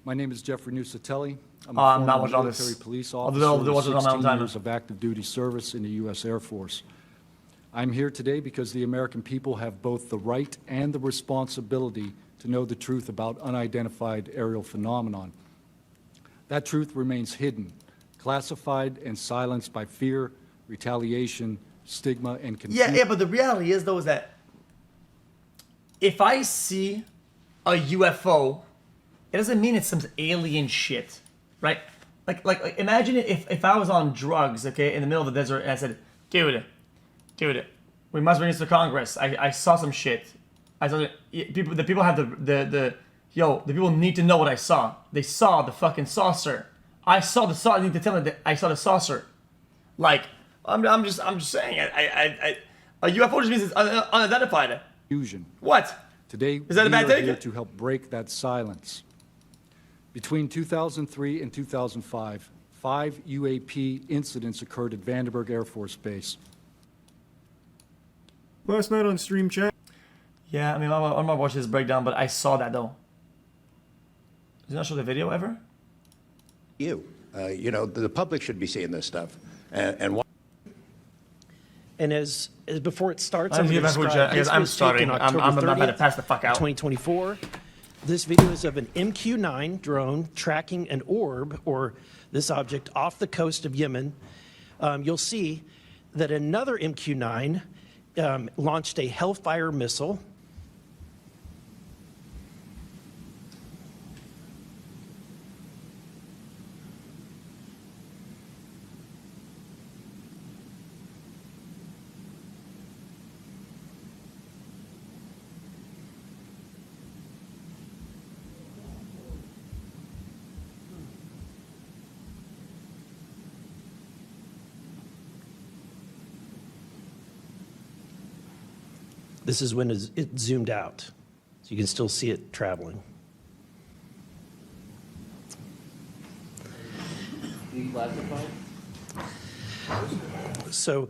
My name is Jeffrey Nusatelli. I'm I'm a not former watching all military this. police Although officer there with wasn't on my own 16 time. years of active duty service in the U.S. Air Force. I'm here today because the American people have both the right and the responsibility to know the truth about unidentified aerial phenomenon. That truth remains hidden, classified and silenced by fear, retaliation, stigma, and confusion. Yeah, but the reality is, though, is that if I see a UFO, it doesn't mean it's some alien shit, right? Like imagine if I was on drugs, okay, in the middle of the desert, and I said, dude, we must bring this to Congress. I saw some shit. I saw the people have the people need to know what I saw. They saw the fucking saucer. I saw the saucer. I need to tell them that I saw the saucer. Like, I'm just saying, a UFO just means it's unidentified. Fusion. What? Today, Is that a bad we are take? here to help break that silence. Between 2003 and 2005, 5 UAP incidents occurred at Vandenberg Air Force Base. Last night on stream chat. Yeah, I mean, I'm gonna watch this breakdown, but I saw that though. Did you not show the video ever? You know, the public should be seeing this stuff. And And as before it starts, I'm I'm going to sorry. describe this I'm was sorry. taken I'm October about to 30th, pass the fuck out. 2024. This video is of an MQ-9 drone tracking an orb, or this object, off the coast of Yemen. You'll see that another MQ-9 launched a Hellfire missile. This is when it zoomed out, so you can still see it traveling. So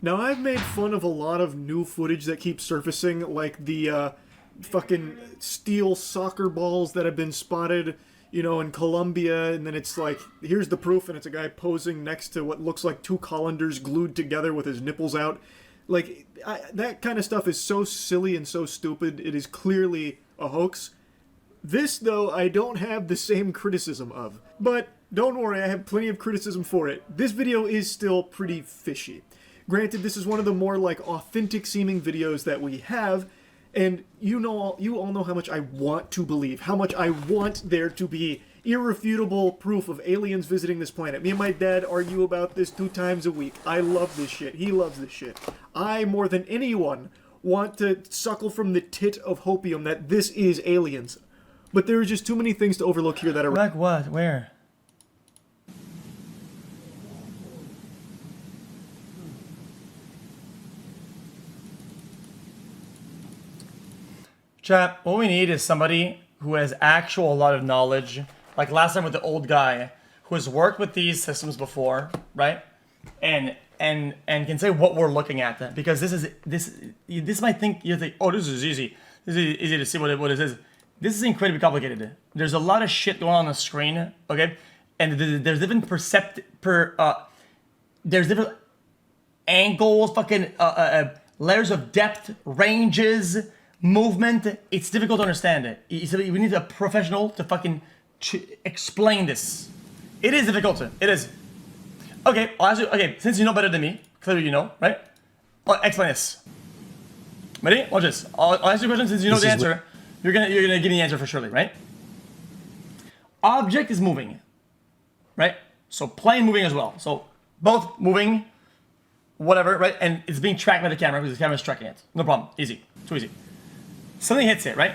Now, I've made fun of a lot of new footage that keeps surfacing, like the fucking steel soccer balls that have been spotted, you know, in Colombia, and then it's like, here's the proof, and it's a guy posing next to what looks like two colanders glued together with his nipples out. Like, that kind of stuff is so silly and so stupid. It is clearly a hoax. This, though, I don't have the same criticism of. But don't worry, I have plenty of criticism for it. This video is still pretty fishy. Granted, this is one of the more, like, authentic-seeming videos that we have, and you all know how much I want to believe, how much I want there to be irrefutable proof of aliens visiting this planet. Me and my dad argue about this 2 times a week. I love this shit. He loves this shit. I, more than anyone, want to suckle from the tit of hopium that this is aliens. But there are just too many things to overlook here that are... Like what? Where? Chat, what we need is somebody who has actual lot of knowledge. Like last time with the old guy who has worked with these systems before, right? And can say what we're looking at. Because this might think you think, oh, this is easy. This is easy to see what it is. This is incredibly complicated. There's a lot of shit going on the screen, okay? And there's different there's different angles, fucking layers of depth, ranges, movement. It's difficult to understand it. We need a professional to fucking explain this. It is difficult. It is. Okay, I'll ask you. Okay, since you know better than me, clearly you know, right? Explain this. Ready? Watch this. I'll ask you a question since you know the answer. You're gonna give me the answer for surely, right? Object is moving, right? So plane moving as well. So both moving, whatever, right? And it's being tracked by the camera because the camera is tracking it. No problem. Easy. Too easy. Something hits it, right?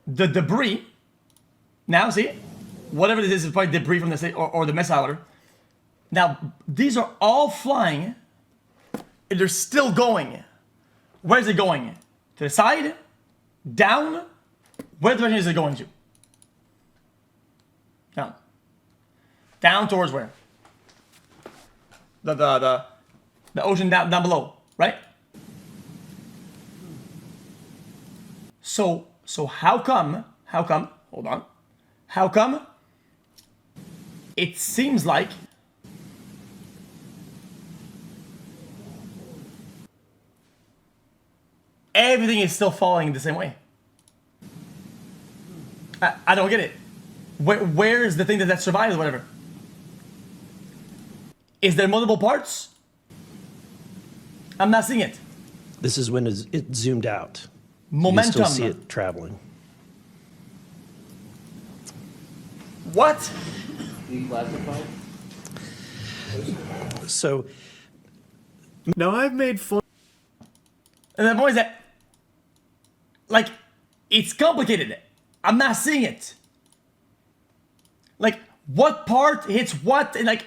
The debris. Now see, whatever this is probably debris from the or the missiler. Now these are all flying. And they're still going. Where is it going? To the side? Down? Where direction is it going to? Down. Down towards where? The ocean down below, right? So how come Hold on. How come? It seems like everything is still falling the same way. I don't get it. Where is the thing that survives or whatever? Is there multiple parts? I'm not seeing it. This is when it zoomed out. Momentum. You still see it traveling. What? So Now I've made fun. And the point is that, like, it's complicated. I'm not seeing it. Like, what part hits what? And like,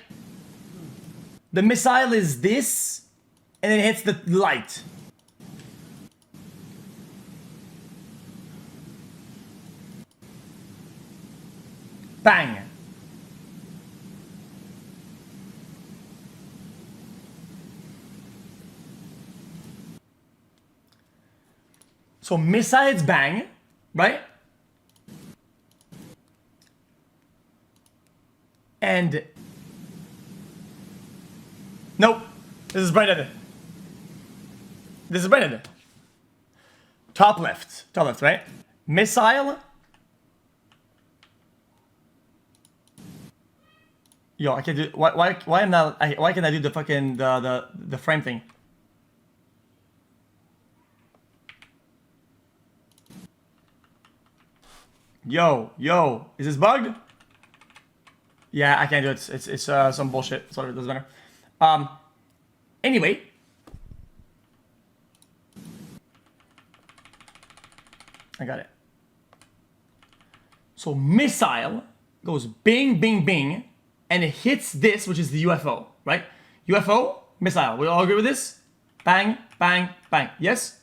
the missile is this, and it hits the light. Bang. So missiles bang, right? And nope, this is branded. This is branded. Top left, right? Missile. Yo, I can't do. Why am not? Why can I do the fucking the frame thing? Yo, is this bugged? Yeah, I can't do it. It's some bullshit. Sorry, it doesn't matter. Anyway. I got it. So missile goes bing, bing, bing, and it hits this, which is the UFO, right? UFO, missile. We all agree with this? Bang, bang, bang. Yes?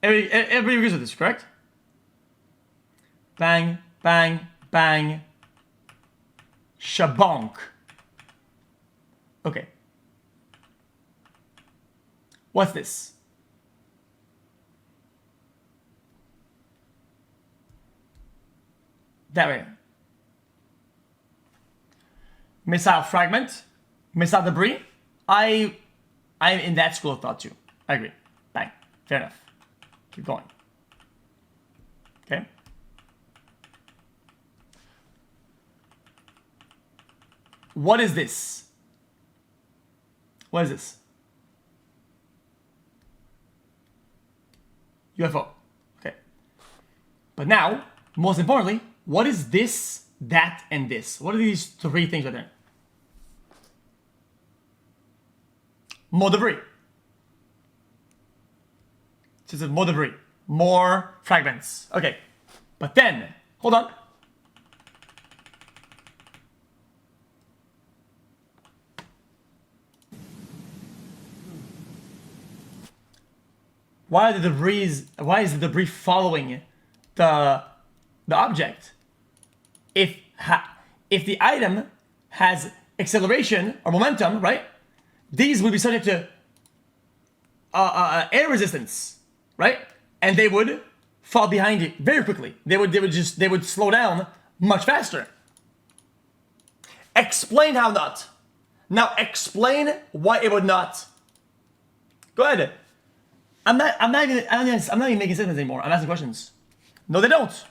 Everybody agrees with this, correct? Bang, bang, bang. Shabonk. Okay. What's this? That way. Missile fragment. Missile debris. I'm in that school of thought too. I agree. Bang. Fair enough. Keep going. Okay. What is this? What is this? UFO. Okay. But now, most importantly, what is this, that, and this? What are these three things right there? More debris. This is more debris. More fragments. Okay. But then, hold on. Why is the debris following the object? If the item has acceleration or momentum, right? These would be subject to air resistance, right? And they would fall behind it very quickly. They would slow down much faster. Explain how not. Now explain why it would not. Go ahead. I'm not even making statements anymore. I'm asking questions. No, they don't.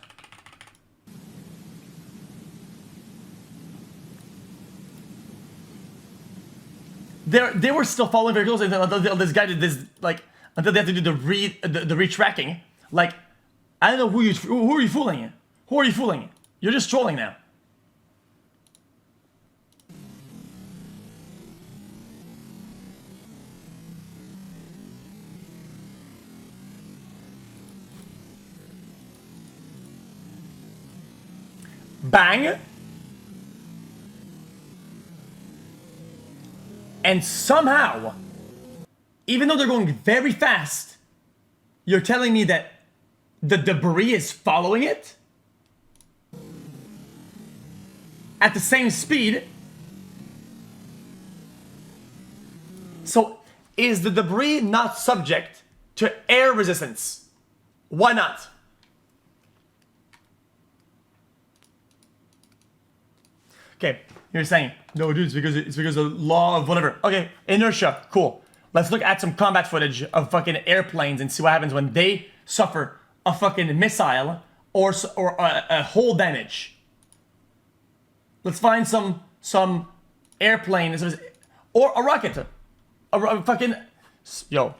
They were still following very closely until this guy did this, like, until they have to do the retracking. Like, I don't know who are you fooling? Who are you fooling? You're just trolling now. Bang. And somehow, even though they're going very fast, you're telling me that the debris is following it at the same speed. So, is the debris not subject to air resistance? Why not? Okay, you're saying, no, dude, it's because of law of whatever. Okay, inertia, cool. Let's look at some combat footage of fucking airplanes and see what happens when they suffer a fucking missile or a hull damage. Let's find some airplane or a rocket. A fucking... Yo.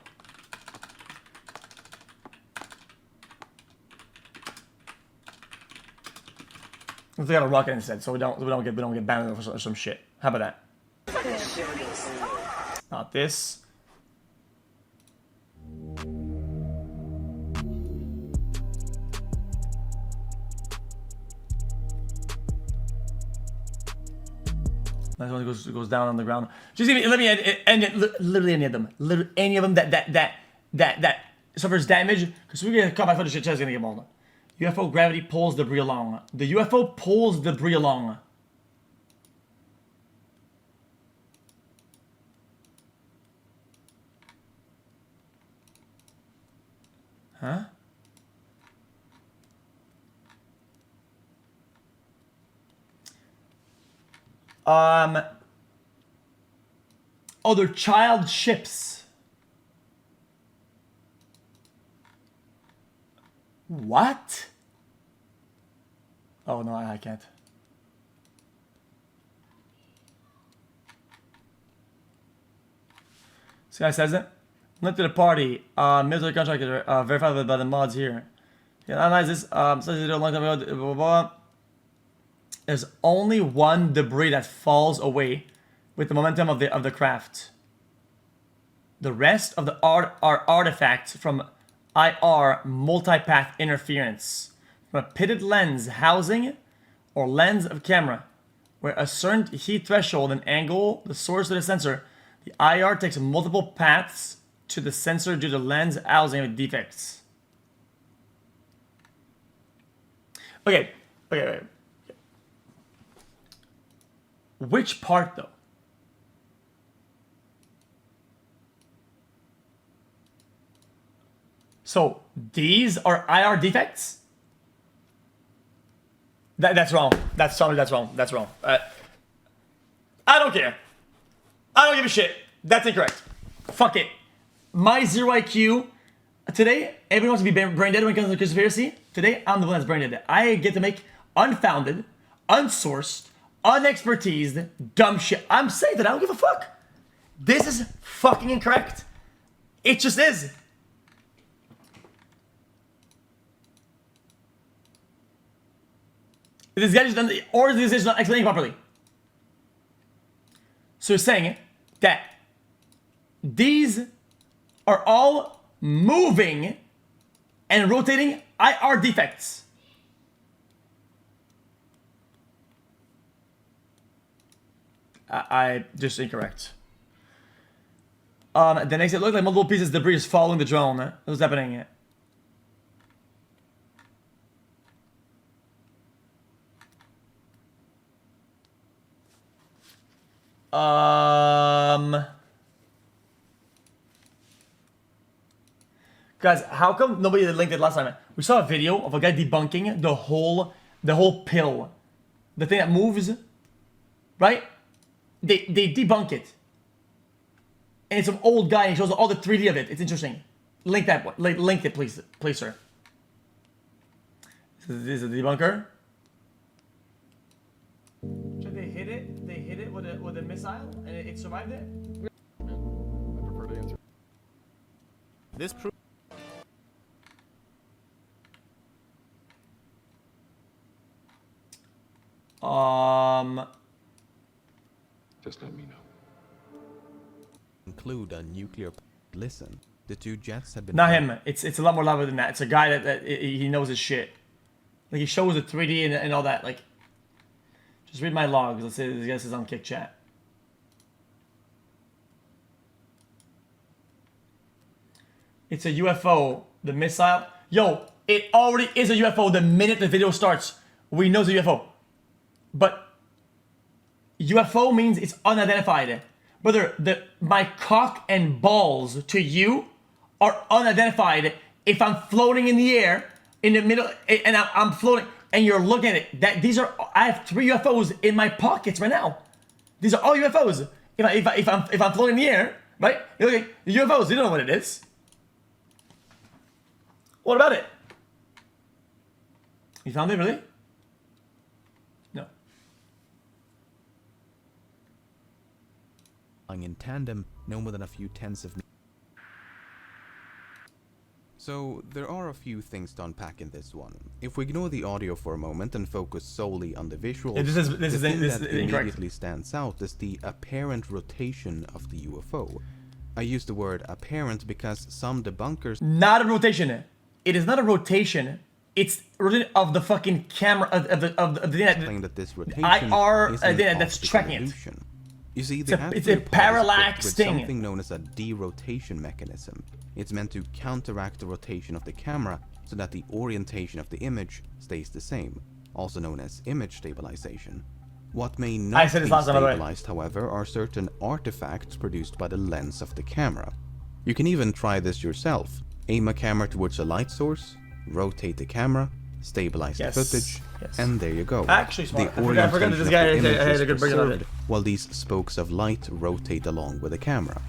Let's get a rocket instead, so we don't get banned or some shit. How about that? Not this. That one goes down on the ground. Just give me, let me end literally any of them. Literally any of them that suffers damage. Because we're gonna come back for the shit. Just gonna get them all done. UFO gravity pulls debris along. The UFO pulls debris along. Huh? Oh, they're child ships. What? Oh no, I can't. This guy says it. Look to the party. Military contractor verified by the mods here. Yeah, analyze this. Says it a long time ago. Blah, blah, blah. There's only one debris that falls away with the momentum of the craft. The rest of the are artifacts from IR multipath interference from a pitted lens housing or lens of camera where a certain heat threshold and angle the source of the sensor. The IR takes multiple paths to the sensor due to lens housing with defects. Okay. Which part though? So these are IR defects? That's wrong. That's wrong. I don't care. I don't give a shit. That's incorrect. Fuck it. My 0 IQ. Today, everyone wants to be brain dead when it comes to conspiracy. Today, I'm the one that's brain dead. I get to make unfounded, unsourced, unexpertised, dumb shit. I'm saying that I don't give a fuck. This is fucking incorrect. It just is. This guy just done, or this is not explaining properly. So you're saying that these are all moving and rotating IR defects. I just incorrect. The next, it looked like multiple pieces of debris is following the drone. What's happening? Guys, how come nobody linked it last time? We saw a video of a guy debunking the whole pill. The thing that moves, right? They debunk it. And it's an old guy and he shows all the 3D of it. It's interesting. Link that one. Link it, please, sir. This is a debunker. Should they hit it? They hit it with a missile and it survived it? I prefer to answer. This proves. Just let me know. Include a nuclear. Listen, the two jets have been. Not him. It's a lot more elaborate than that. It's a guy that he knows his shit. Like he shows the 3D and all that. Like, just read my logs. Let's say this guy says on Kick Chat. It's a UFO. The missile. Yo, it already is a UFO the minute the video starts. We know it's a UFO. But UFO means it's unidentified. Brother, my cock and balls to you are unidentified if I'm floating in the air in the middle and I'm floating and you're looking at it, I have 3 UFOs in my pockets right now. These are all UFOs. If I'm floating in the air, right? You're looking, the UFOs, you don't know what it is. What about it? You found it, really? No. In tandem, no more than a few tenths of. So there are a few things to unpack in this one. If we ignore the audio for a moment and focus solely on the visuals, the thing that immediately stands out is the apparent rotation of the UFO. I use the word apparent because some debunkers Not a rotation. It is not a rotation. It's rotation of the fucking camera of the claim that this rotation IR is an that's optical tracking it. illusion. You see, It's a parallax with thing. something known as a derotation mechanism. It's meant to counteract the rotation of the camera so that the orientation of the image stays the same, also known as image stabilization. What may not be stabilized, however, are certain artifacts produced by the lens of the camera. You can even try this yourself. Aim a camera towards a light source, rotate the camera, stabilize the footage, and there you go. Actually, smart. The I forgot that this guy had a good breakdown of it. While these spokes of light rotate along with the camera.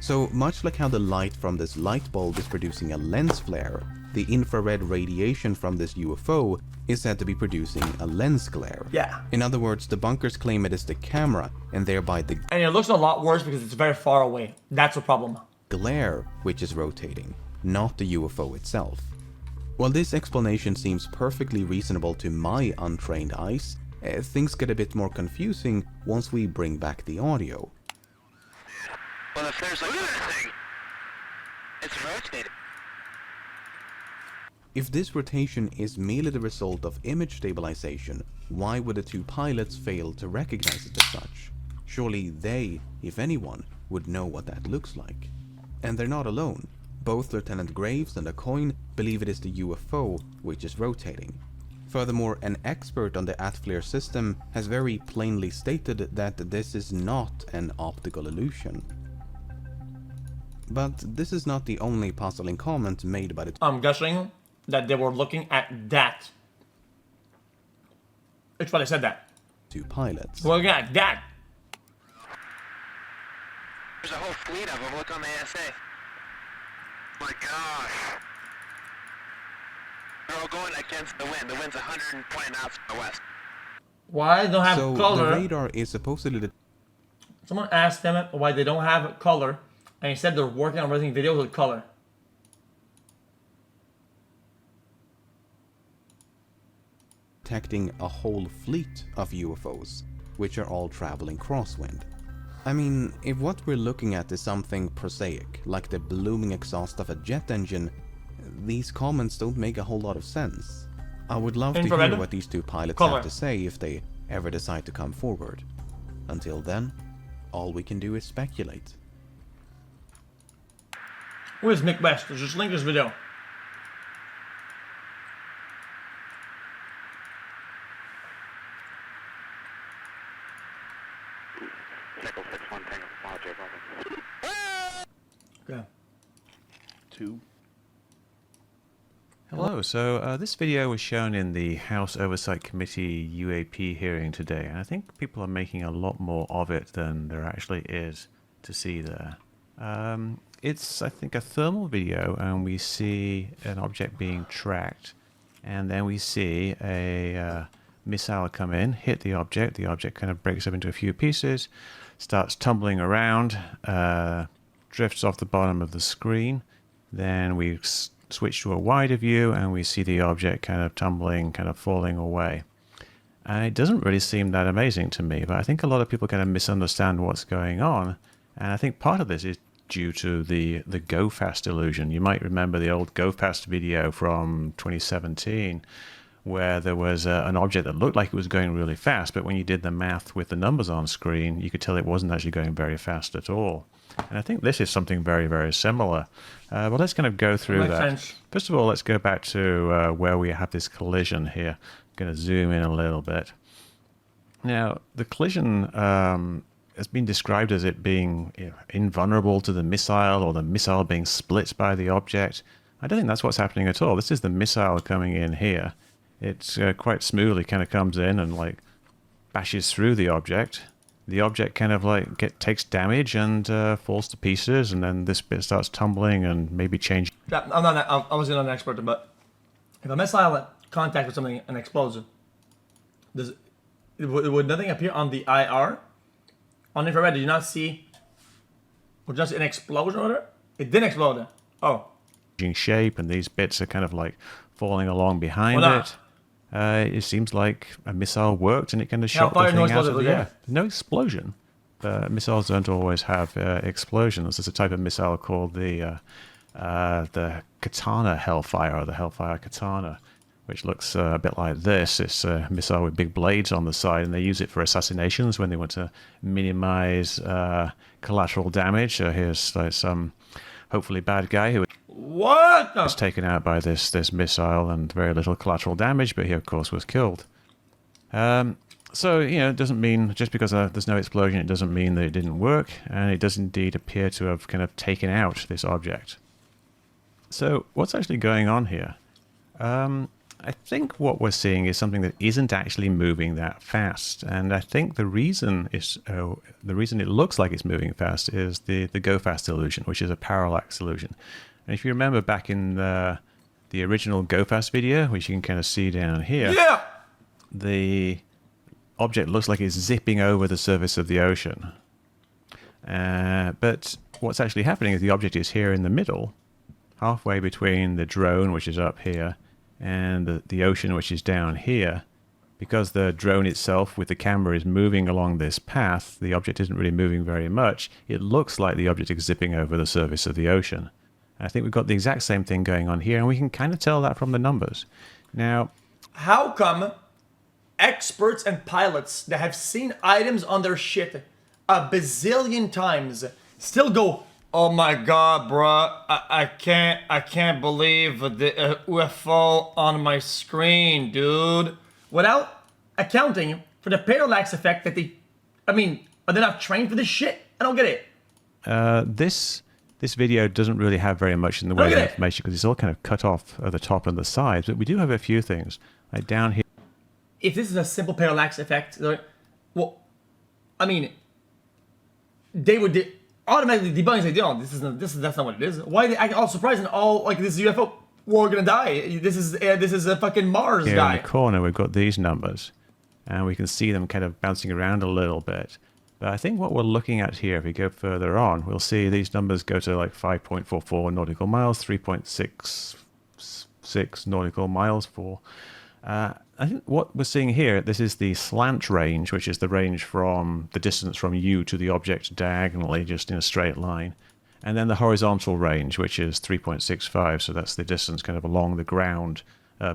So much like how the light from this light bulb is producing a lens flare, the infrared radiation from this UFO is said to be producing a lens glare. Yeah. In other words, the bunkers claim it is the camera and thereby the And it looks a lot worse because it's very far away. That's the problem. glare which is rotating, not the UFO itself. While this explanation seems perfectly reasonable to my untrained eyes, things get a bit more confusing once we bring back the audio. Well, if there's like a thing, it's rotating. If this rotation is merely the result of image stabilization, why would the 2 pilots fail to recognize it as such? Surely they, if anyone, would know what that looks like. And they're not alone. Both Lieutenant Graves and Acoin believe it is the UFO which is rotating. Furthermore, an expert on the ATFLIR system has very plainly stated that this is not an optical illusion. But this is not the only puzzling comment made by the I'm guessing that they were looking at that. It's why they said that. 2 pilots. We're looking at that. There's a whole fleet of them. Look on the ASA. My gosh. They're all going against the wind. The wind's 120 knots from the west. Why they don't have So color? the radar is supposedly the Someone asked them why they don't have color, and he said they're working on releasing videos with color. detecting a whole fleet of UFOs, which are all traveling crosswind. I mean, if what we're looking at is something prosaic, like the blooming exhaust of a jet engine, these comments don't make a whole lot of sense. I would love to hear what these 2 pilots have to say if they ever decide to come forward. Until then, all we can do is speculate. Where's Mick West? Just link this video. Okay. 2. Hello, so this video was shown in the House Oversight Committee UAP hearing today, and I think people are making a lot more of it than there actually is to see there. It's, I think, a thermal video, and we see an object being tracked, and then we see a missile come in, hit the object kind of breaks up into a few pieces, starts tumbling around, drifts off the bottom of the screen, then we switch to a wider view and we see the object kind of tumbling, kind of falling away. And it doesn't really seem that amazing to me, but I think a lot of people kind of misunderstand what's going on, and I think part of this is due to the go fast illusion. You might remember the old go fast video from 2017 where there was an object that looked like it was going really fast, but when you did the math with the numbers on screen, you could tell it wasn't actually going very fast at all. And I think this is something very, very similar. But let's kind of go through that. First of all, let's go back to where we have this collision here. I'm going to zoom in a little bit. Now, the collision has been described as it being invulnerable to the missile, or the missile being split by the object. I don't think that's what's happening at all. This is the missile coming in here, It's quite smoothly kind of comes in and like bashes through the object. The object kind of like takes damage and falls to pieces, and then this bit starts tumbling and maybe changing. I'm not. I wasn't an expert, but if a missile contact with something and explodes, would nothing appear on the IR? On infrared, did you not see? Was just an explosion or whatever? It didn't explode. Oh. Shape, and these bits are kind of like falling along behind Well, it. It seems like a missile worked and it kind of shot the fire, thing no out of the explosion, air. No explosion. Missiles don't always have explosions. There's a type of missile called the Katana Hellfire, or the Hellfire Katana, which looks a bit like this. It's a missile with big blades on the side, and they use it for assassinations when they want to minimize collateral damage. So here's like some hopefully bad guy who was taken out by this missile and very little collateral damage, but he of course was killed. So, you know, it doesn't mean, just because there's no explosion, it doesn't mean that it didn't work, and it does indeed appear to have kind of taken out this object. So what's actually going on here? I think what we're seeing is something that isn't actually moving that fast, and I think the reason it looks like it's moving fast is the go fast illusion, which is a parallax illusion. And if you remember back in the original go fast video, which you can kind of see down here, the object looks like it's zipping over the surface of the ocean. But what's actually happening is the object is here in the middle, halfway between the drone, which is up here, and the ocean, which is down here. Because the drone itself with the camera is moving along this path, the object isn't really moving very much. It looks like the object is zipping over the surface of the ocean. I think we've got the exact same thing going on here, and we can kind of tell that from the numbers. Now, how come experts and pilots that have seen items on their shit a bazillion times still go, "Oh my god, bruh, I can't believe the UFO on my screen, dude," without accounting for the parallax effect that are they not trained for this shit? I don't get it. This video doesn't really have very much in the way of information because it's all kind of cut off at the top and the sides, but we do have a few things. Like down here. If this is a simple parallax effect, well, I mean, they would automatically debunk and say, "No, that's not what it is." Why are they acting all surprised and all like, "This is UFO, we're gonna die. This is a fucking Mars here guy." In the corner, we've got these numbers, and we can see them kind of bouncing around a little bit. But I think what we're looking at here, if we go further on, we'll see these numbers go to like 5.44 nautical miles, 3.66 nautical miles for. I think what we're seeing here, this is the slant range, which is the range from the distance from you to the object diagonally, just in a straight line. And then the horizontal range, which is 3.65, so that's the distance kind of along the ground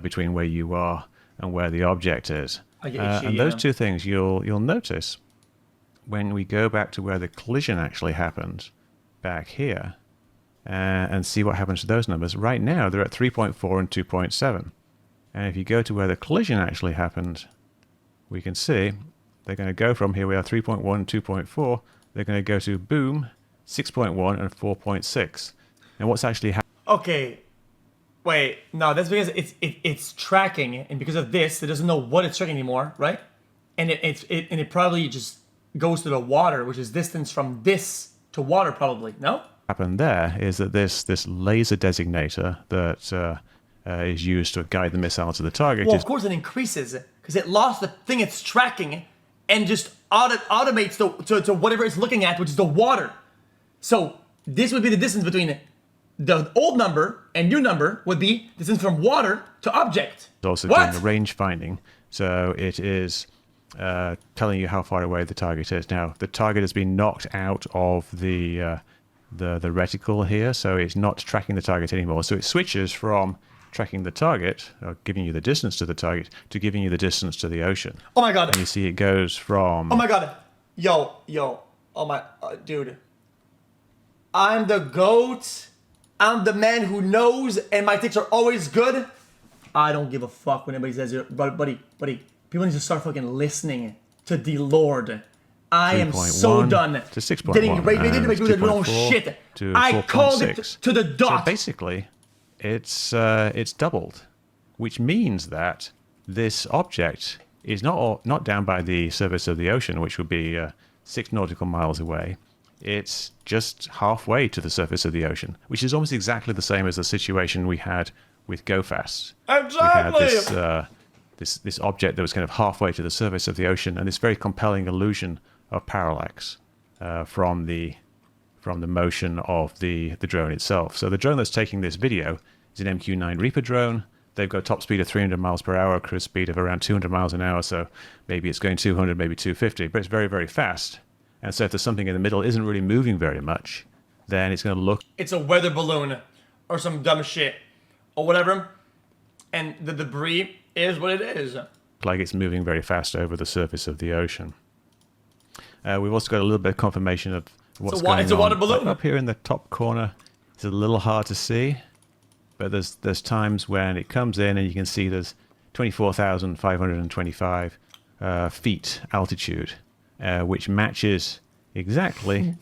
between where you are and where the object is. And those two things you'll notice when we go back to where the collision actually happened, back here, and see what happens to those numbers. Right now, they're at 3.4 and 2.7. And if you go to where the collision actually happened, we can see they're going to go from, here we are, 3.1 and 2.4. They're going to go to, boom, 6.1 and 4.6. And what's actually happening? Okay, wait, no, that's because it's tracking, and because of this, it doesn't know what it's tracking anymore, right? And it probably just goes to the water, which is distance from this to water, probably. No? Happened there is that this laser designator that is used to guide the missile to the target. Well, of course it increases because it lost the thing it's tracking and just automates to whatever it's looking at, which is the water. So this would be the distance between the old number and new number would be distance from water to object. It's also doing the range finding, so it is telling you how far away the target is. Now, the target has been knocked out of the reticle here, so it's not tracking the target anymore. So it switches from tracking the target, or giving you the distance to the target, to giving you the distance to the ocean. Oh my god! And you see it goes from. Oh my god! Yo! Oh my dude! I'm the GOAT. I'm the man who knows, and my takes are always good. I don't give a fuck when anybody says it, buddy. People need to start fucking listening to the Lord. I am so done to 6.1 getting ready to do their own shit. I called it to the dot. So basically, it's doubled, which means that this object is not down by the surface of the ocean, which would be 6 nautical miles away. It's just halfway to the surface of the ocean, which is almost exactly the same as the situation we had with GoFast. Exactly. We had this object that was kind of halfway to the surface of the ocean, and this very compelling illusion of parallax from the motion of the drone itself. So the drone that's taking this video is an MQ-9 Reaper drone. They've got top speed of 300 miles per hour, cruise speed of around 200 miles an hour, so maybe it's going 200, maybe 250, but it's very, very fast. And so if there's something in the middle isn't really moving very much, then it's going to look... It's a weather balloon or some dumb shit or whatever, and the debris is what it is. like it's moving very fast over the surface of the ocean. We've also got a little bit of confirmation of what's going on. It's a water balloon. Up here in the top corner, it's a little hard to see, but there's times when it comes in and you can see there's 24,525 feet altitude, which matches exactly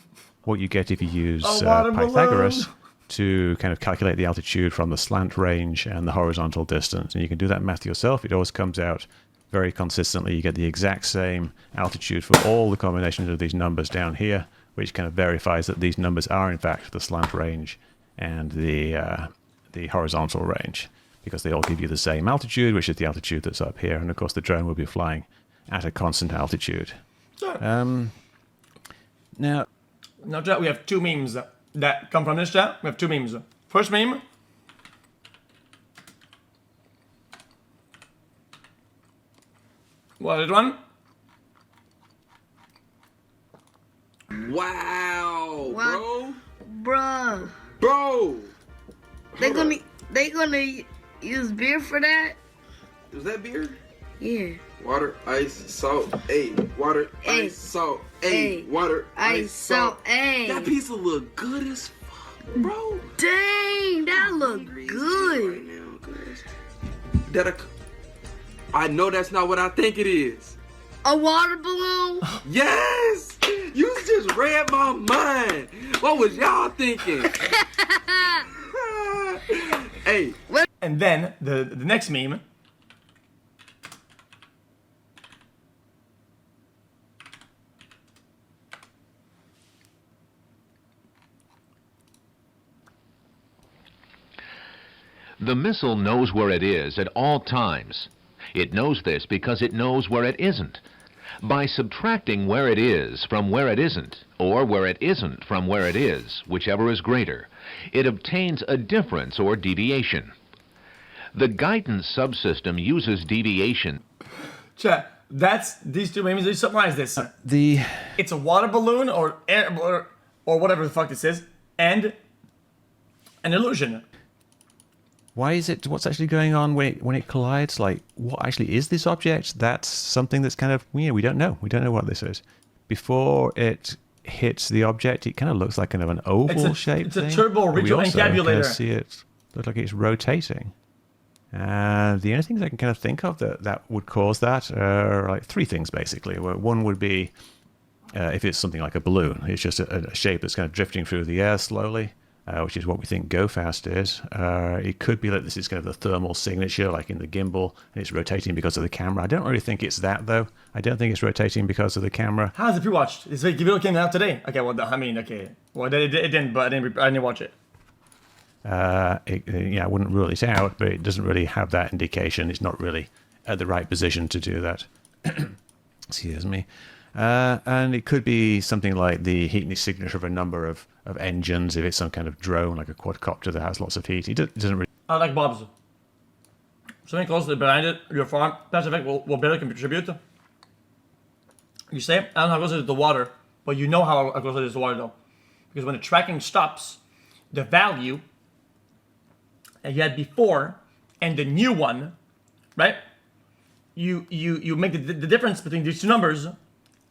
what you get if you use Pythagoras to kind of calculate the altitude from the slant range and the horizontal distance. And you can do that math yourself. It always comes out very consistently. You get the exact same altitude for all the combinations of these numbers down here, which kind of verifies that these numbers are in fact the slant range and the horizontal range, because they all give you the same altitude, which is the altitude that's up here. And of course the drone will be flying at a constant altitude. Now, chat, we have two memes that come from this chat. We have two memes. First meme. What is one? Wow, What? bro. Bro! They gonna use beer for that? Is that beer? Yeah. Water, ice, salt, water, Ayy. ice, salt, Ayy. water, Ice, salt, ayy. That pizza look good as fuck, bro. Dang, that look good. Right now, cuz. I know that's not what I think it is. A water balloon? Yes! You just read my mind. What was y'all thinking? Hey. And then the next meme. The missile knows where it is at all times. It knows this because it knows where it isn't. By subtracting where it is from where it isn't, or where it isn't from where it is, whichever is greater, it obtains a difference or deviation. The guidance subsystem uses deviation. Chat, that's these two memes. They summarize this. It's a water balloon or air or whatever the fuck this is, and an illusion. why is it? What's actually going on when it collides? Like, what actually is this object? That's something that's kind of we don't know. We don't know what this is. Before it hits the object, it kind of looks like kind of an oval shape. It's a turbo retroencabulator. See it look like it's rotating. The only things I can kind of think of that would cause that are like three things basically. One would be if it's something like a balloon. It's just a shape that's kind of drifting through the air slowly. Which is what we think GoFast is. It could be that this is kind of the thermal signature, like in the gimbal, and it's rotating because of the camera. I don't really think it's that, though. I don't think it's rotating because of the camera. How's it pre-watched? This video came out today. Okay, well, well, it didn't, but I didn't watch it. I wouldn't rule it out, but it doesn't really have that indication. It's not really at the right position to do that. Excuse me. And it could be something like the heat signature of a number of engines, if it's some kind of drone, like a quadcopter that has lots of heat. It doesn't really... I like Bob's. Something closely behind it, your farm, that's effect will better contribute. You say, I don't know how close it is to the water, but you know how close it is to water though. Because when the tracking stops, the value that you had before and the new one, right? You make the difference between these two numbers,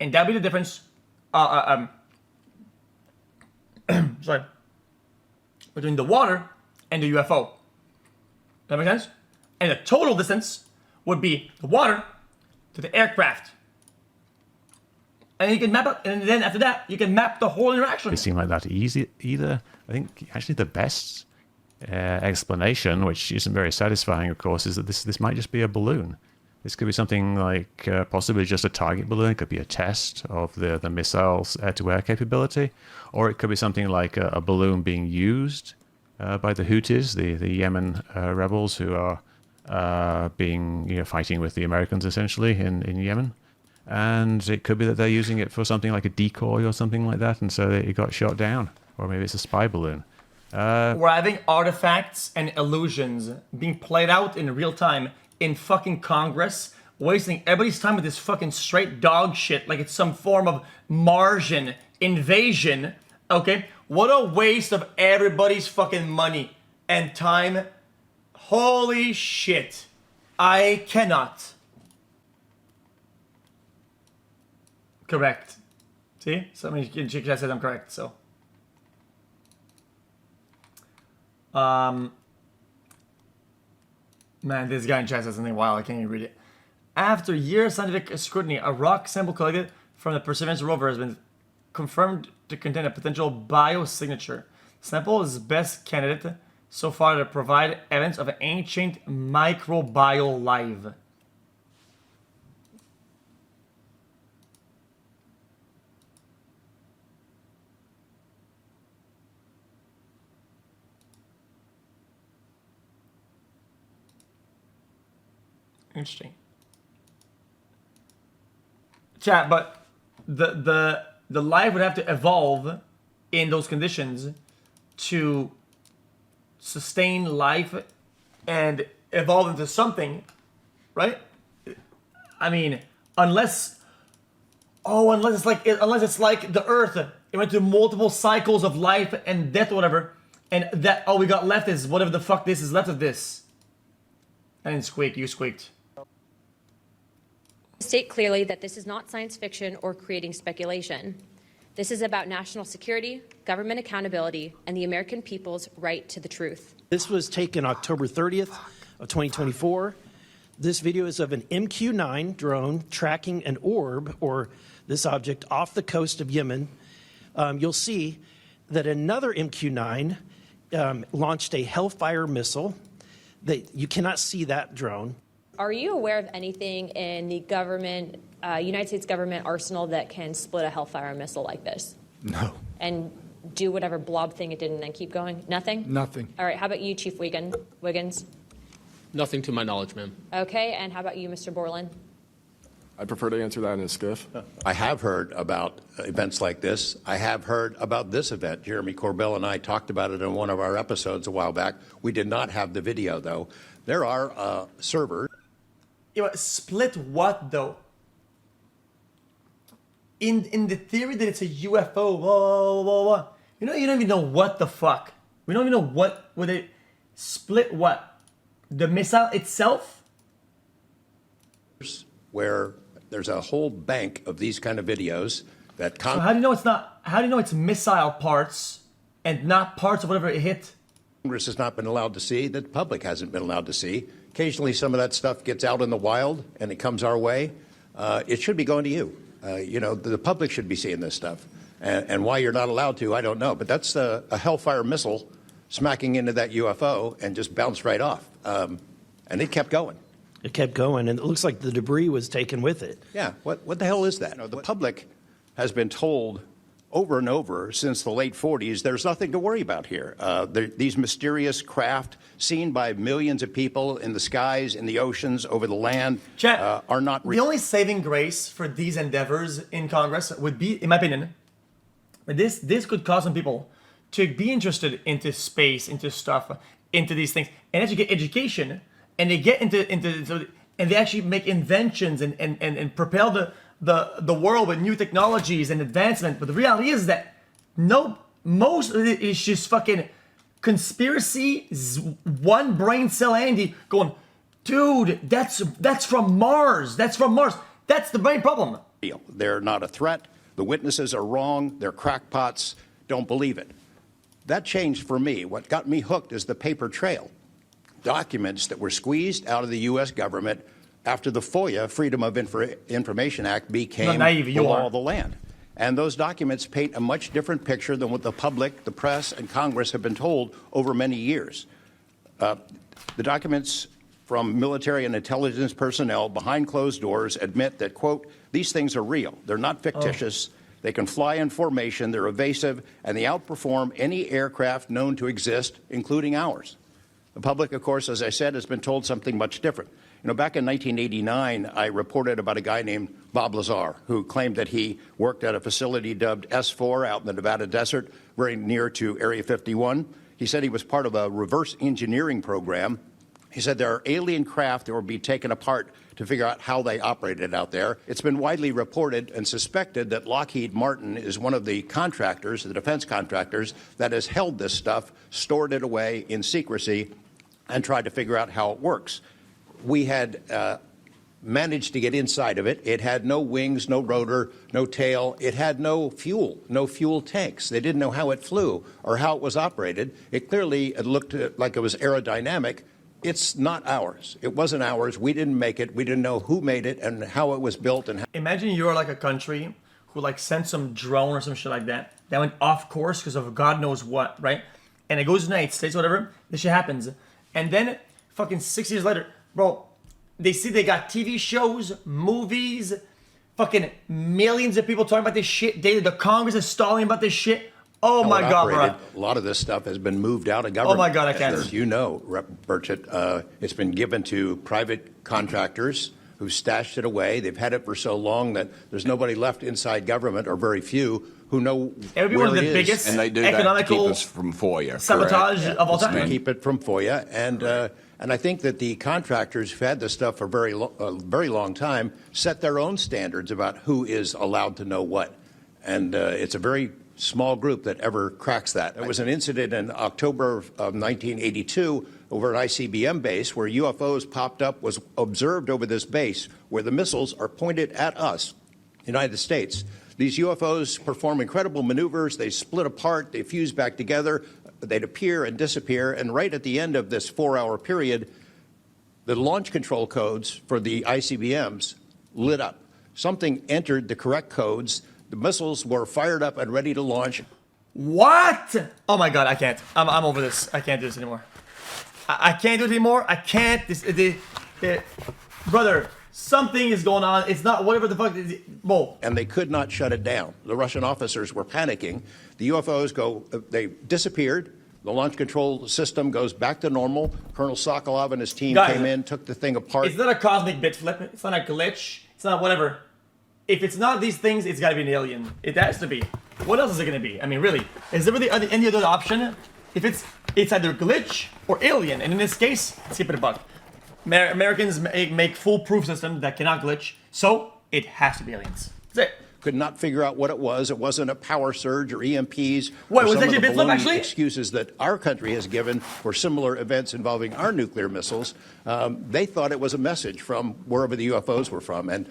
and that'll be the difference, sorry, between the water and the UFO. That make sense? And the total distance would be the water to the aircraft. And you can map it, and then after that, you can map the whole interaction. It seemed like that easy either. I think actually the best explanation, which isn't very satisfying, of course, is that this might just be a balloon. This could be something like possibly just a target balloon. It could be a test of the missile's air-to-air capability. Or it could be something like a balloon being used by the Houthis, the Yemen rebels who are fighting with the Americans essentially in Yemen. And it could be that they're using it for something like a decoy or something like that, and so it got shot down. Or maybe it's a spy balloon. We're having artifacts and illusions being played out in real time in fucking Congress, wasting everybody's time with this fucking straight dog shit like it's some form of Martian invasion, okay? What a waste of everybody's fucking money and time. Holy shit. I cannot. Correct. See? Somebody in chat said I'm correct, so. Man, this guy in chat says something wild. I can't even read it. After years of scientific scrutiny, a rock sample collected from the Perseverance rover has been confirmed to contain a potential biosignature. The sample is the best candidate so far to provide evidence of an ancient microbial life. Interesting. Chat, but the life would have to evolve in those conditions to sustain life and evolve into something, right? I mean, unless it's like the Earth, it went through multiple cycles of life and death or whatever, and that all we got left is whatever the fuck this is left of this. I didn't squeak, you squeaked. State clearly that this is not science fiction or creating speculation. This is about national security, government accountability, and the American people's right to the truth. This was taken October 30th of 2024. This video is of an MQ-9 drone tracking an orb, or this object, off the coast of Yemen. You'll see that another MQ-9 launched a Hellfire missile. You cannot see that drone. Are you aware of anything in the government, United States government arsenal that can split a Hellfire missile like this? No. And do whatever blob thing it did and then keep going? Nothing? Nothing. All right, how about you, Chief Wiggins? Nothing to my knowledge, ma'am. Okay, and how about you, Mr. Borland? I'd prefer to answer that in a skiff. I have heard about events like this. I have heard about this event. Jeremy Corbell and I talked about it in one of our episodes a while back. We did not have the video, though. There are servers. Split what, though? In the theory that it's a UFO, whoa. You don't even know what the fuck. We don't even know what would it split what? The missile itself? Where there's a whole bank of these kind of videos that So how do you know it's not? How do you know it's missile parts and not parts of whatever it hit? Congress has not been allowed to see, that the public hasn't been allowed to see. Occasionally some of that stuff gets out in the wild and it comes our way. It should be going to you. The public should be seeing this stuff. And why you're not allowed to, I don't know. But that's a Hellfire missile smacking into that UFO and just bounced right off. And it kept going. It kept going, and it looks like the debris was taken with it. Yeah, what the hell is that? The public has been told over and over since the late 40s, there's nothing to worry about here. These mysterious craft seen by millions of people in the skies, in the oceans, over the land, are not real. The only saving grace for these endeavors in Congress would be, in my opinion, this could cause some people to be interested into space, into stuff, into these things, and as you get education, and they get into and they actually make inventions and propel the world with new technologies and advancement. But the reality is that most of it is just fucking conspiracy. One brain cell Andy going, dude, that's from Mars. That's from Mars. That's the main problem. They're not a threat. The witnesses are wrong. They're crackpots. Don't believe it. That changed for me. What got me hooked is the paper trail. Documents that were squeezed out of the U.S. government after the FOIA, Freedom of Information Act, became the law of the land. And those documents paint a much different picture than what the public, the press, and Congress have been told over many years. The documents from military and intelligence personnel behind closed doors admit that, quote, these things are real. They're not fictitious. They can fly in formation. They're evasive, and they outperform any aircraft known to exist, including ours. The public, of course, as I said, has been told something much different. You know, back in 1989, I reported about a guy named Bob Lazar, who claimed that he worked at a facility dubbed S4 out in the Nevada desert, very near to Area 51. He said he was part of a reverse engineering program. He said there are alien craft that will be taken apart to figure out how they operated out there. It's been widely reported and suspected that Lockheed Martin is one of the contractors, the defense contractors, that has held this stuff, stored it away in secrecy, and tried to figure out how it works. We had managed to get inside of it. It had no wings, no rotor, no tail. It had no fuel tanks. They didn't know how it flew or how it was operated. It clearly looked like it was aerodynamic. It's not ours. It wasn't ours. We didn't make it. We didn't know who made it and how it was built. And imagine you're like a country who like sent some drone or some shit like that went off course because of God knows what, right? And it goes to the United States, whatever. This shit happens, and then fucking 6 years later, bro, they see they got TV shows, movies, fucking millions of people talking about this shit daily. The Congress is stalling about this shit. Oh my God, bro. A lot of this stuff has been moved out of government. Oh my God, I can't. As you know, Rep. Burchett, it's been given to private contractors who stashed it away. They've had it for so long that there's nobody left inside government, or very few, who know it would be where one of the it is. biggest And they do economical that to keep us from FOIA. sabotage of all time. To keep it from FOIA. And I think that the contractors who've had this stuff for a very long time set their own standards about who is allowed to know what. And it's a very small group that ever cracks that. There was an incident in October of 1982 over an ICBM base where UFOs popped up, was observed over this base where the missiles are pointed at us, United States. These UFOs perform incredible maneuvers. They split apart. They fuse back together. They'd appear and disappear. And right at the end of this 4-hour period, the launch control codes for the ICBMs lit up. Something entered the correct codes. The missiles were fired up and ready to launch. What? Oh my God, I can't. I'm over this. I can't do this anymore. I can't do it anymore. I can't. Brother, something is going on. It's not whatever the fuck. Whoa. And they could not shut it down. The Russian officers were panicking. The UFOs they disappeared. The launch control system goes back to normal. Colonel Sokolov and his team came in, took the thing apart. It's not a cosmic bit flip. It's not a glitch. It's not whatever. If it's not these things, it's got to be an alien. It has to be. What else is it going to be? I mean, really, is there really any other option? If it's either glitch or alien, and in this case, skip it a buck. Americans make foolproof systems that cannot glitch, so it has to be aliens. That's it. Could not figure out what it was. It wasn't a power surge or EMPs. Wait, or was some that of the your bit flip, baloney actually? excuses that our country has given for similar events involving our nuclear missiles. They thought it was a message from wherever the UFOs were from, and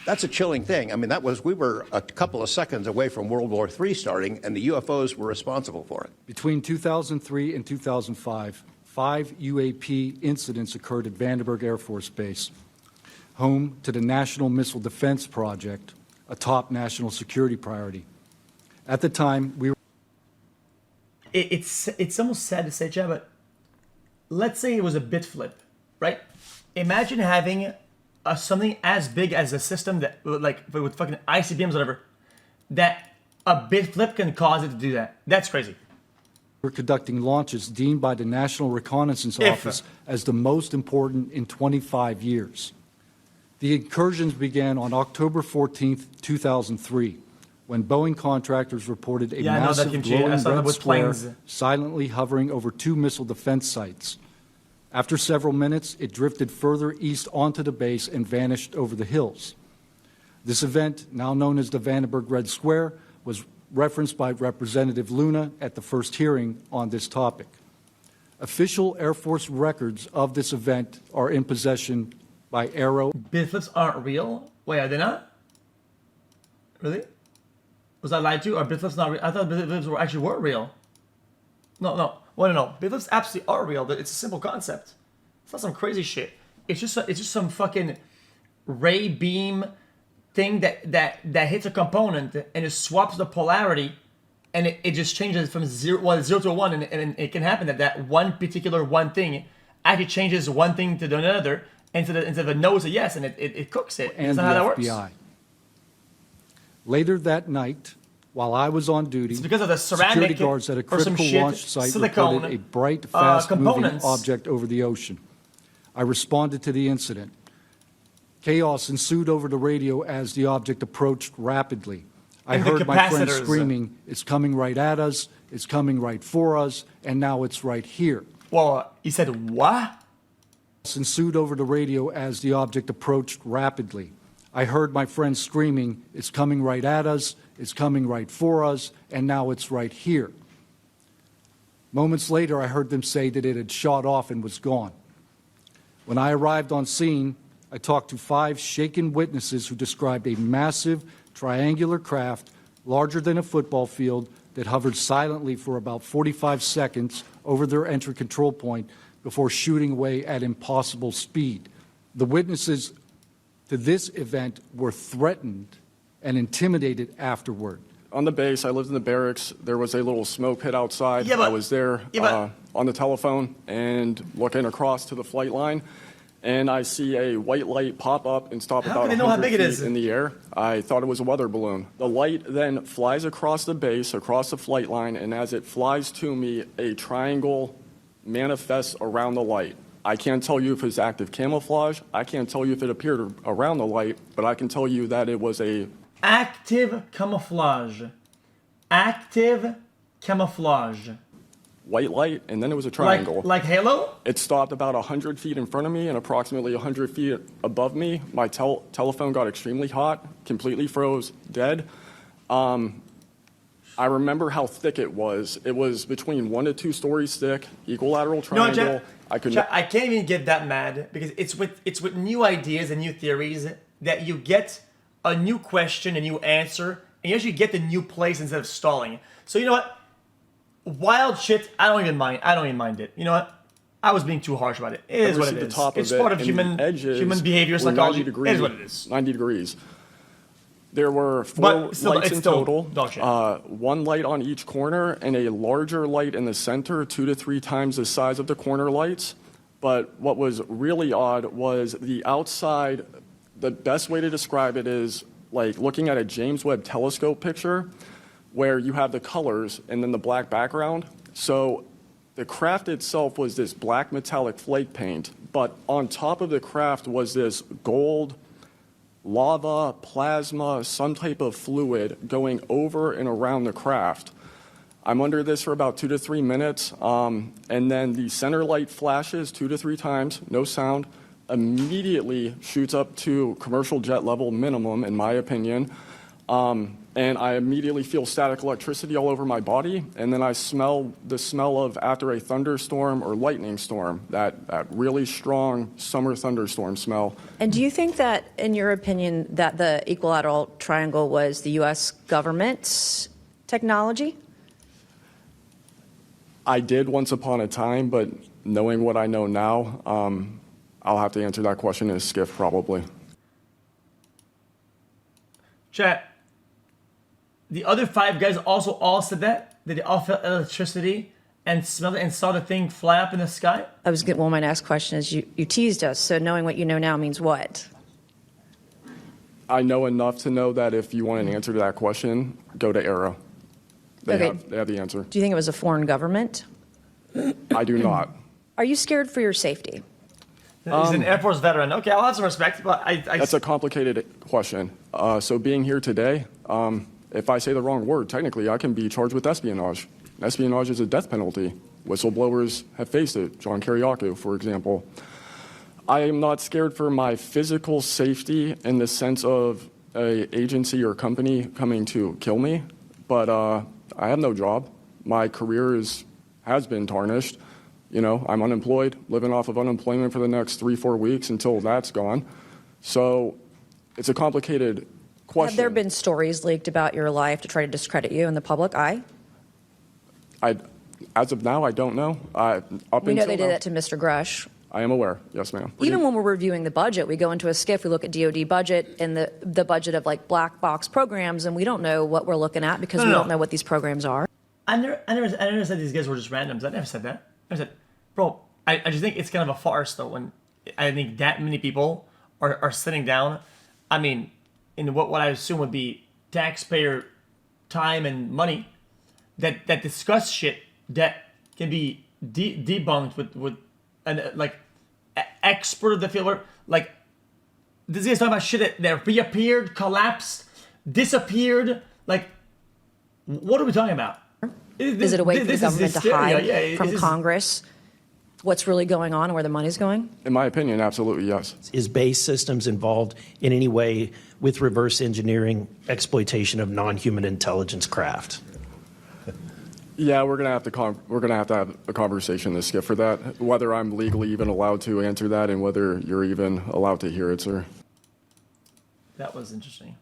that's a chilling thing. I mean, we were a couple of seconds away from World War III starting, and the UFOs were responsible for it. Between 2003 and 2005, 5 UAP incidents occurred at Vandenberg Air Force Base, home to the National Missile Defense Project, a top national security priority. At the time, we were... It's almost sad to say, Chad, but let's say it was a bit flip, right? Imagine having something as big as a system that, like, with fucking ICBMs, whatever, that a bit flip can cause it to do that. That's crazy. We're conducting launches deemed by the National Reconnaissance Office as the most important in 25 years. The incursions began on October 14th, 2003, when Boeing contractors reported a massive glowing red square silently hovering over 2 missile defense sites. After several minutes, it drifted further east onto the base and vanished over the hills. This event, now known as the Vandenberg Red Square, was referenced by Representative Luna at the first hearing on this topic. Official Air Force records of this event are in possession by Aero. Bit flips aren't real? Wait, are they not? Really? Was I lied to? Are bit flips not real? I thought bit flips were real. No. Well, no. Bit flips absolutely are real, but it's a simple concept. It's not some crazy shit. It's just some fucking ray beam thing that hits a component and it swaps the polarity, and it just changes from 0 to 1, and it can happen that one particular one thing actually changes one thing to another, instead of a no is a yes, and it cooks it. And That's not how that the FBI. works. Later that night, while I was on duty, It's because of the ceramic security guards at a or some critical shit, launch site silicone, reported a bright, fast-moving components. object over the ocean. I responded to the incident. Chaos ensued over the radio as the object approached rapidly. I And the heard my friend capacitors. screaming, "It's coming right at us, it's coming right for us, and now it's right here." Well, he said what? Ensued over the radio as the object approached rapidly. I heard my friend screaming, "It's coming right at us, it's coming right for us, and now it's right here." Moments later, I heard them say that it had shot off and was gone. When I arrived on scene, I talked to 5 shaken witnesses who described a massive triangular craft larger than a football field that hovered silently for about 45 seconds over their entry control point before shooting away at impossible speed. The witnesses to this event were threatened and intimidated afterward. On the base, I lived in the barracks. There was a little smoke pit outside. Yeah, but- I was there yeah, but- on the telephone and looking across to the flight line, and I see a white light pop up and stop How about can they know how 100 big it feet is? in the air. I thought it was a weather balloon. The light then flies across the base, across the flight line, and as it flies to me, a triangle manifests around the light. I can't tell you if it's active camouflage. I can't tell you if it appeared around the light, but I can tell you that it was a Active camouflage. Active camouflage. white light, and then it was a triangle. Like Halo? It stopped about 100 feet in front of me and approximately 100 feet above me. My telephone got extremely hot, completely froze, dead. I remember how thick it was. It was between 1 to 2 stories thick, equilateral triangle. I can't even get that mad because it's with new ideas and new theories that you get a new question, a new answer, and you actually get the new place instead of stalling. So you know what? Wild shit, I don't even mind it. You know what? I was being too harsh about it. It is what it is. It's part of human behavior, psychology. It is what it is. 90 degrees. There were 4 lights in total, one light on each corner and a larger light in the center, 2 to 3 times the size of the corner lights. But what was really odd was the outside, the best way to describe it is like looking at a James Webb telescope picture where you have the colors and then the black background. So the craft itself was this black metallic flake paint, but on top of the craft was this gold lava, plasma, some type of fluid going over and around the craft. I'm under this for about 2 to 3 minutes, and then the center light flashes 2 to 3 times, no sound, immediately shoots up to commercial jet level minimum, in my opinion, and I immediately feel static electricity all over my body, and then I smell the smell of after a thunderstorm or lightning storm, that really strong summer thunderstorm smell. And do you think that, in your opinion, that the equilateral triangle was the U.S. government's technology? I did once upon a time, but knowing what I know now, I'll have to answer that question in a skiff probably. Chat. The other 5 guys also all said that they all felt electricity and smelled it and saw the thing fly up in the sky. Well, my next question is, you teased us, so knowing what you know now means what? I know enough to know that if you want an answer to that question, go to ERA. They have the answer. Do you think it was a foreign government? I do not. Are you scared for your safety? He's an Air Force veteran. Okay, I'll have some respect, but That's a complicated question. So being here today, if I say the wrong word, technically I can be charged with espionage. Espionage is a death penalty. Whistleblowers have faced it. John Kiriakou, for example. I am not scared for my physical safety in the sense of an agency or company coming to kill me, but I have no job. My career has been tarnished. You know, I'm unemployed, living off of unemployment for the next 3-4 weeks until that's gone. So it's a complicated question. Have there been stories leaked about your life to try to discredit you in the public eye? As of now, I don't know. We know they did that to Mr. Grush. I am aware. Yes, ma'am. Even when we're reviewing the budget, we go into a skiff, we look at DoD budget and the budget of like black box programs, and we don't know what we're looking at because we don't know what these programs are. I never said these guys were just randoms. I never said that. I said, bro, I just think it's kind of a farce, though, when I think that many people are sitting down. I mean, in what I assume would be taxpayer time and money that discuss shit that can be debunked with like expert of the field. Like, this guy's talking about shit that reappeared, collapsed, disappeared. Like, what are we talking about? Is it a way for the government to hide from Congress what's really going on and where the money's going? In my opinion, absolutely yes. Is base systems involved in any way with reverse engineering exploitation of non-human intelligence craft? Yeah, we're gonna have to have a conversation this Skip for that. Whether I'm legally even allowed to answer that, and whether you're even allowed to hear it, sir. That was interesting.